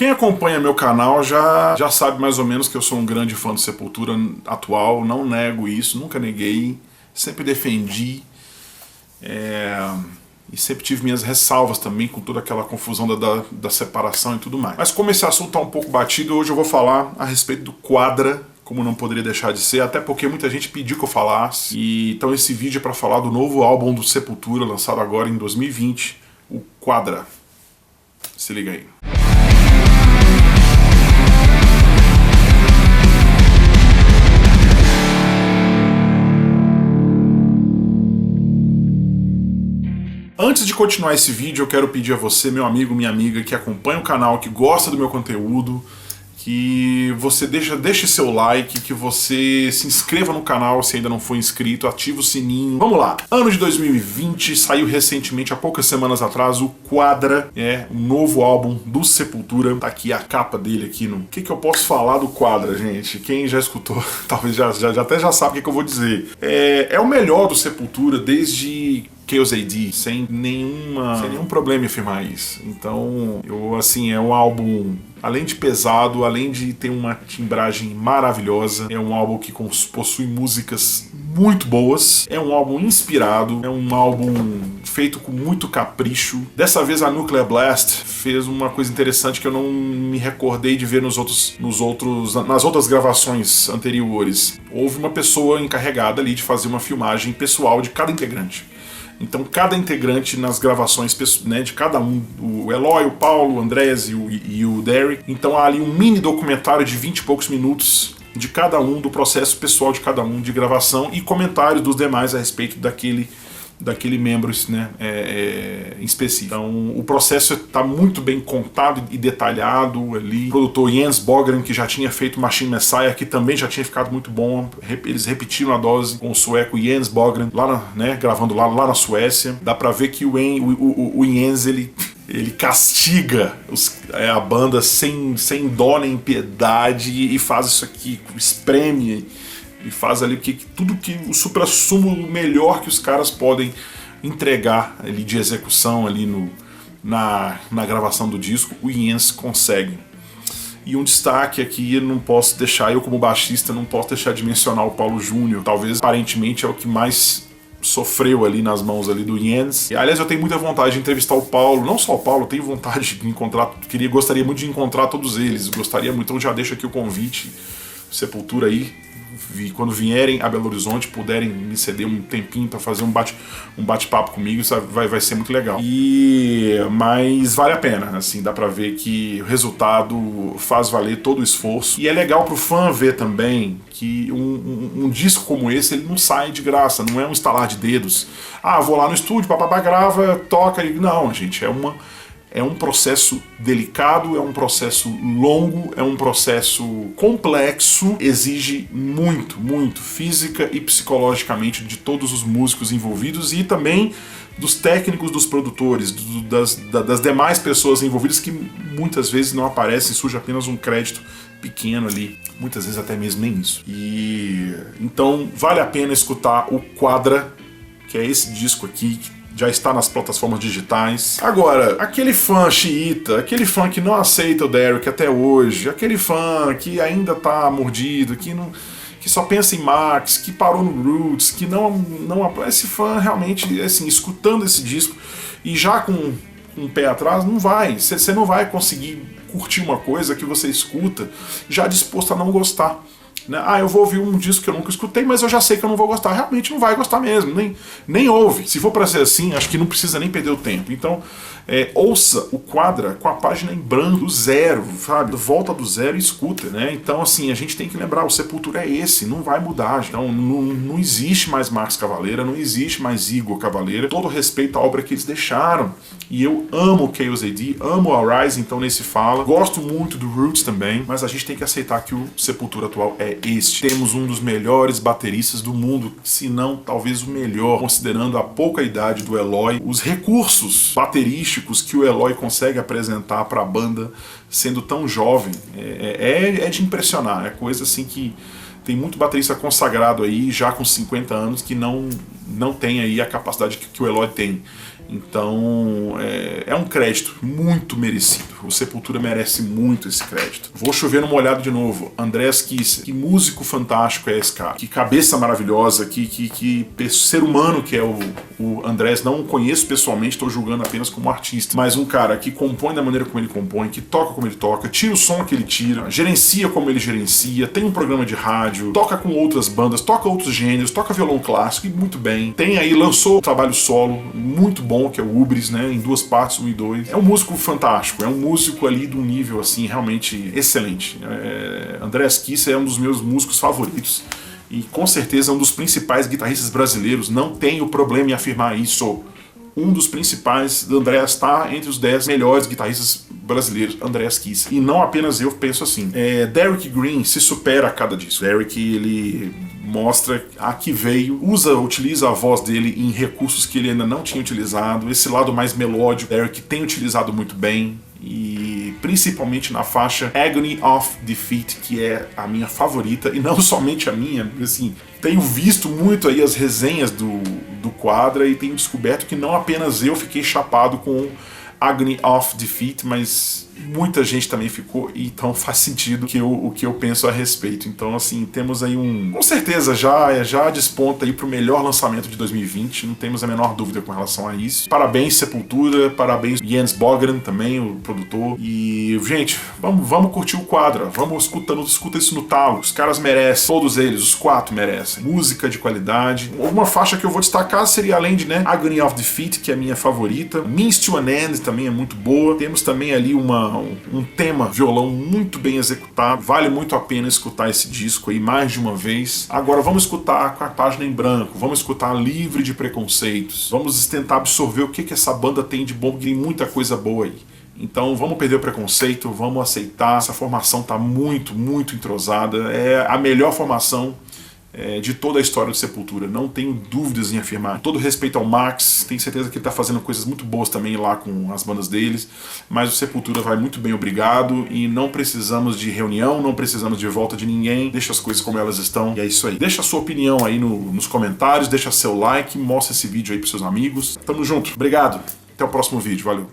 Quem acompanha meu canal já sabe mais ou menos que eu sou um grande fã do Sepultura atual, não nego isso, nunca neguei, sempre defendi. E sempre tive minhas ressalvas também com toda aquela confusão da separação e tudo mais. Mas como esse assunto está um pouco batido, hoje eu vou falar a respeito do Quadra, como não poderia deixar de ser, até porque muita gente pediu que eu falasse. Então esse vídeo é para falar do novo álbum do Sepultura, lançado agora em 2020, o Quadra. Se liga aí. Antes de continuar esse vídeo, eu quero pedir a você, meu amigo, minha amiga, que acompanha o canal, que gosta do meu conteúdo, que você deixe seu like, que você se inscreva no canal se ainda não for inscrito, ative o sininho. Vamos lá! Ano de 2020, saiu recentemente, há poucas semanas atrás, o Quadra, um novo álbum do Sepultura. Tá aqui a capa dele aqui no... O que eu posso falar do Quadra, gente? Quem já escutou, talvez até já sabe o que eu vou dizer. É o melhor do Sepultura desde Chaos AD, sem nenhum problema em afirmar isso. Então, é um álbum, além de pesado, além de ter uma timbragem maravilhosa, é um álbum que possui músicas muito boas, é um álbum inspirado, é um álbum feito com muito capricho. Dessa vez a Nuclear Blast fez uma coisa interessante que eu não me recordei de ver nas outras gravações anteriores. Houve uma pessoa encarregada ali de fazer uma filmagem pessoal de cada integrante. Então cada integrante nas gravações, né, de cada um, o Eloy, o Paulo, o Andrés e o Derek, então há ali um mini documentário de 20 e poucos minutos de cada um, do processo pessoal de cada um de gravação e comentários dos demais a respeito daquele membro, né, em específico. Então o processo está muito bem contado e detalhado ali. O produtor Jens Bogren, que já tinha feito Machine Messiah, que também já tinha ficado muito bom, eles repetiram a dose com o sueco Jens Bogren, gravando lá na Suécia. Dá pra ver que o Jens, ele castiga a banda sem dó nem piedade e faz isso aqui, espreme e faz ali tudo que o supra-sumo melhor que os caras podem entregar ali de execução ali na gravação do disco, o Jens consegue. E um destaque aqui, eu como baixista não posso deixar de mencionar o Paulo Júnior, talvez aparentemente é o que mais sofreu ali nas mãos ali do Jens. E, aliás, eu tenho muita vontade de entrevistar o Paulo, não só o Paulo, eu tenho vontade de encontrar, gostaria muito de encontrar todos eles, gostaria muito, então já deixo aqui o convite, Sepultura aí, quando vierem a Belo Horizonte, puderem me ceder um tempinho para fazer um bate-papo comigo, isso vai ser muito legal. Mas vale a pena, assim, dá pra ver que o resultado faz valer todo o esforço. E é legal pro fã ver também que um disco como esse, ele não sai de graça, não é um estalar de dedos. Vou lá no estúdio, papapá, grava, toca. Não, gente, é um processo delicado, é um processo longo, é um processo complexo, exige muito, muito física e psicologicamente de todos os músicos envolvidos e também dos técnicos, dos produtores, das demais pessoas envolvidas que muitas vezes não aparecem, surge apenas um crédito pequeno ali, muitas vezes até mesmo nem isso. Então vale a pena escutar o Quadra, que é esse disco aqui, que já está nas plataformas digitais. Agora, aquele fã xiita, aquele fã que não aceita o Derek até hoje, aquele fã que ainda tá mordido, que só pensa em Max, que parou no Roots, que não esse fã realmente, assim, escutando esse disco e já com um pé atrás, você não vai conseguir curtir uma coisa que você escuta já disposto a não gostar. Eu vou ouvir um disco que eu nunca escutei, mas eu já sei que eu não vou gostar. Realmente não vai gostar mesmo, nem ouve. Se for pra ser assim, acho que não precisa nem perder o tempo. Então, ouça o Quadra com a página em branco, do zero, sabe? Volta do zero e escuta, né? Então, assim, a gente tem que lembrar, o Sepultura é esse, não vai mudar. Então, não existe mais Max Cavalera, não existe mais Igor Cavalera. Todo respeito à obra que eles deixaram. E eu amo Chaos AD, amo a Rise, então nem se fala. Gosto muito do Roots também, mas a gente tem que aceitar que o Sepultura atual é este. Temos um dos melhores bateristas do mundo, se não talvez o melhor, considerando a pouca idade do Eloy, os recursos baterísticos que o Eloy consegue apresentar para a banda sendo tão jovem, é de impressionar, é coisa assim que tem muito baterista consagrado aí, já com 50 anos, que não tem aí a capacidade que o Eloy tem. Então é um crédito muito merecido. O Sepultura merece muito esse crédito. Vou chover no molhado de novo. Andreas Kisser. Que músico fantástico é esse cara. Que cabeça maravilhosa. Que ser humano que é o Andreas. Não o conheço pessoalmente, estou julgando apenas como artista. Mas um cara que compõe da maneira como ele compõe, que toca como ele toca, tira o som que ele tira, gerencia como ele gerencia, tem um programa de rádio, toca com outras bandas, toca outros gêneros, toca violão clássico e muito bem. Tem aí, lançou um trabalho solo muito bom, que é o Ubris, né, em 2 partes, 1 e 2. É um músico fantástico, é um músico ali de um nível, assim, realmente excelente. Andreas Kisser é um dos meus músicos favoritos e com certeza é um dos principais guitarristas brasileiros, não tenho problema em afirmar isso. Um dos principais, Andreas está entre os 10 melhores guitarristas brasileiros, Andreas Kisser. E não apenas eu penso assim. Derek Green se supera a cada disco. Derek, ele mostra a que veio, utiliza a voz dele em recursos que ele ainda não tinha utilizado. Esse lado mais melódico, Derek tem utilizado muito bem. E principalmente na faixa Agony of Defeat, que é a minha favorita, e não somente a minha, assim, tenho visto muito aí as resenhas do Quadra e tenho descoberto que não apenas eu fiquei chapado com Agony of Defeat, mas muita gente também ficou, e então faz sentido o que eu penso a respeito. Então, assim, temos aí com certeza já desponta aí pro melhor lançamento de 2020, não temos a menor dúvida com relação a isso. Parabéns Sepultura, parabéns Jens Bogren também, o produtor. E, gente, vamos curtir o Quadra, escuta isso no talo. Os caras merecem, todos eles, os 4 merecem. Música de qualidade. Uma faixa que eu vou destacar seria, além de, né, Agony of Defeat, que é a minha favorita, Means to an End também é muito boa. Temos também ali um tema violão muito bem executado, vale muito a pena escutar esse disco aí mais de uma vez. Agora vamos escutar com a página em branco, vamos escutar livre de preconceitos, vamos tentar absorver o que essa banda tem de bom, que tem muita coisa boa aí. Então vamos perder o preconceito, vamos aceitar, essa formação tá muito, muito entrosada, é a melhor formação de toda a história do Sepultura, não tenho dúvidas em afirmar. Todo respeito ao Max, tenho certeza que ele está fazendo coisas muito boas também lá com as bandas deles, mas o Sepultura vai muito bem, obrigado, e não precisamos de reunião, não precisamos de volta de ninguém, deixa as coisas como elas estão, e é isso aí. Deixa a sua opinião aí nos comentários, deixa seu like, mostra esse vídeo aí pros seus amigos. Tamo junto, obrigado, até o próximo vídeo, valeu.